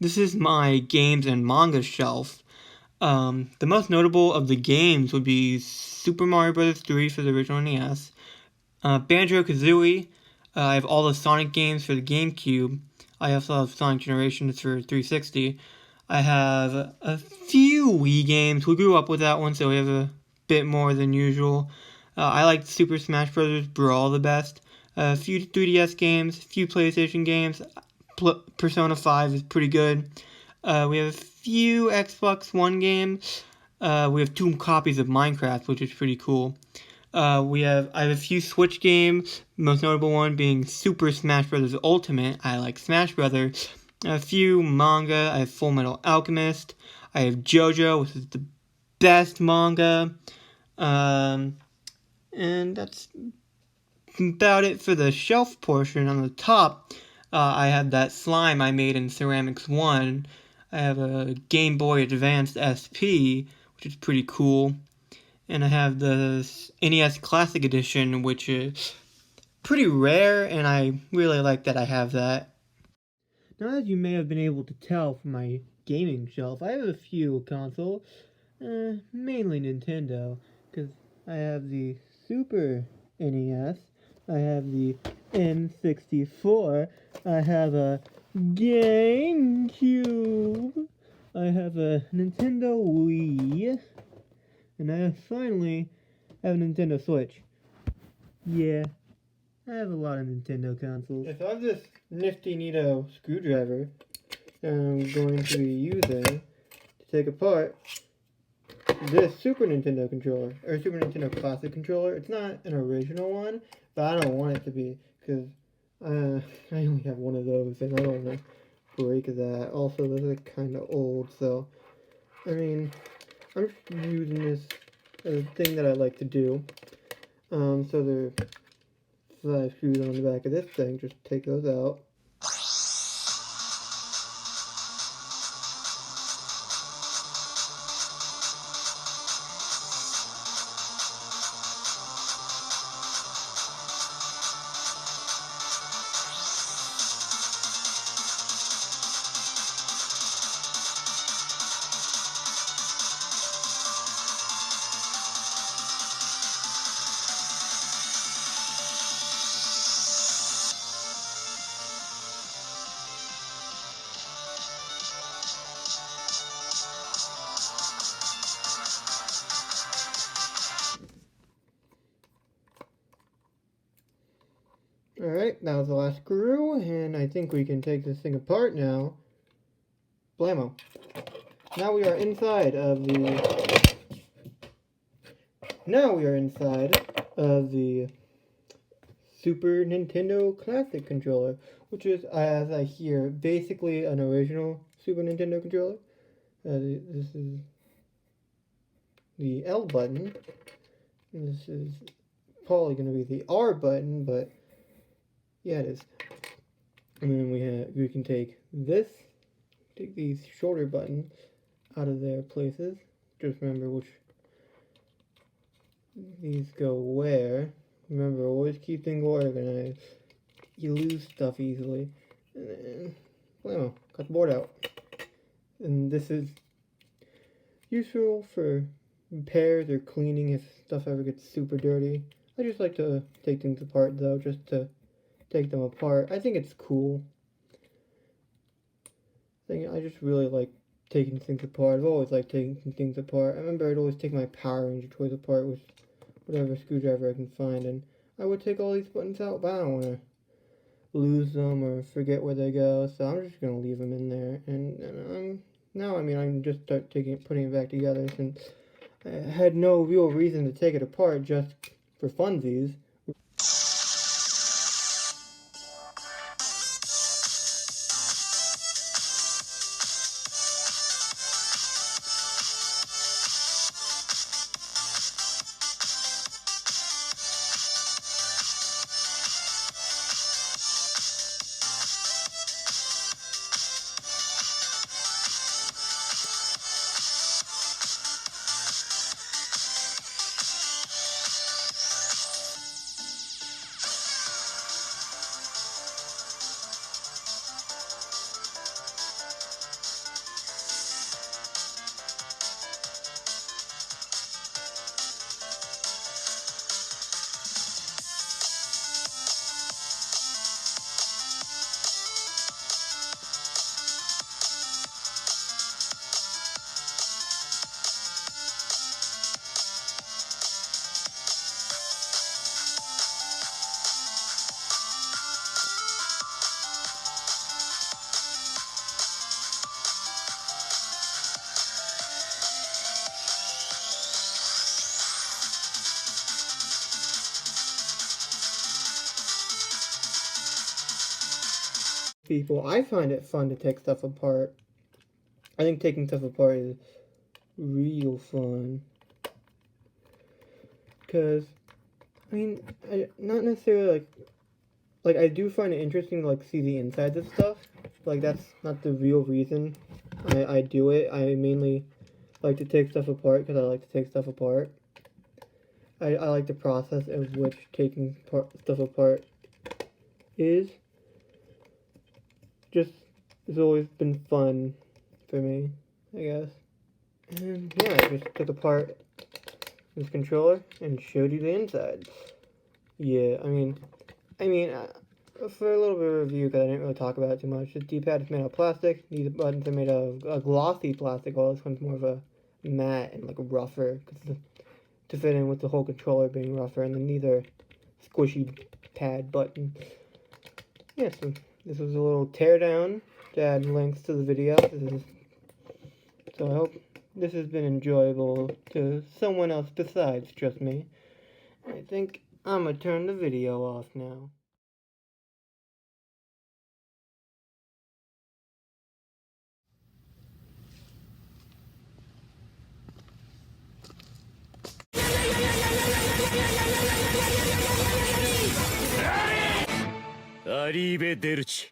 This is my games and manga shelf. The most notable of the games would be Super Mario Bros. 3 for the original NES, Banjo-Kazooie. I have all the Sonic games for the GameCube. I also have Sonic Generations for 360. I have a few Wii games. We grew up with that one, so we have a bit more than usual. I like Super Smash Bros. Brawl the best. A few 3DS games, a few PlayStation games. Persona 5 is pretty good. We have a few Xbox One games. We have 2 copies of Minecraft, which is pretty cool. I have a few Switch games. Most notable one being Super Smash Bros. Ultimate. I like Smash Brothers. A few manga. I have Full Metal Alchemist. I have JoJo, which is the best manga. And that's about it for the shelf portion. On the top, I have that slime I made in Ceramics 1. I have a Game Boy Advance SP, which is pretty cool. And I have the NES Classic Edition, which is pretty rare, and I really like that I have that. Now, as you may have been able to tell from my gaming shelf, I have a few consoles, mainly Nintendo, because I have the Super NES, I have the N64, I have a GameCube, I have a Nintendo Wii, and I finally have a Nintendo Switch. Yeah, I have a lot of Nintendo consoles. If I have this nifty neato screwdriver I'm going to be using to take apart this Super Nintendo controller, or Super Nintendo Classic controller. It's not an original one, but I don't want it to be, because I only have one of those, and I don't want to break that. Also, those are kind of old, so, I mean, I'm just using this as a thing that I like to do. So there are 5 screws on the back of this thing, just take those out. Alright, that was the last screw, and I think we can take this thing apart now. Blammo. Now we are inside of the... Now we are inside of the Super Nintendo Classic controller, which is, as I hear, basically an original Super Nintendo controller. This is the L button. This is probably going to be the R button, but yeah, it is. And then we can take these shoulder buttons out of their places. Just remember which these go where. Remember, always keep things organized. You lose stuff easily. And then, well, cut the board out. And this is useful for repairs or cleaning if stuff ever gets super dirty. I just like to take things apart, though, just to take them apart. I think it's cool. I just really like taking things apart. I've always liked taking things apart. I remember I'd always take my Power Ranger toys apart with whatever screwdriver I can find, and I would take all these buttons out, but I don't want to lose them or forget where they go, so I'm just going to leave them in there. And I'm just putting it back together, since I had no real reason to take it apart just for funsies. people. I find it fun to take stuff apart. I think taking stuff apart is real fun. Because, I mean, not necessarily like I do find it interesting to like see the insides of stuff. Like that's not the real reason I do it. I mainly like to take stuff apart because I like to take stuff apart. I like the process of which taking stuff apart is. Just, it's always been fun for me, I guess. And yeah, I just took apart this controller and showed you the inside. Yeah, I mean, for a little bit of review, because I didn't really talk about it too much, the D-pad is made out of plastic, these buttons are made out of a glossy plastic, while this one's more of a matte and like a rougher, to fit in with the whole controller being rougher, and then these are squishy pad buttons. Yeah, so this was a little teardown to add links to the video. So I hope this has been enjoyable to someone else besides just me. I think I'm gonna turn the video off now. Arrivederci.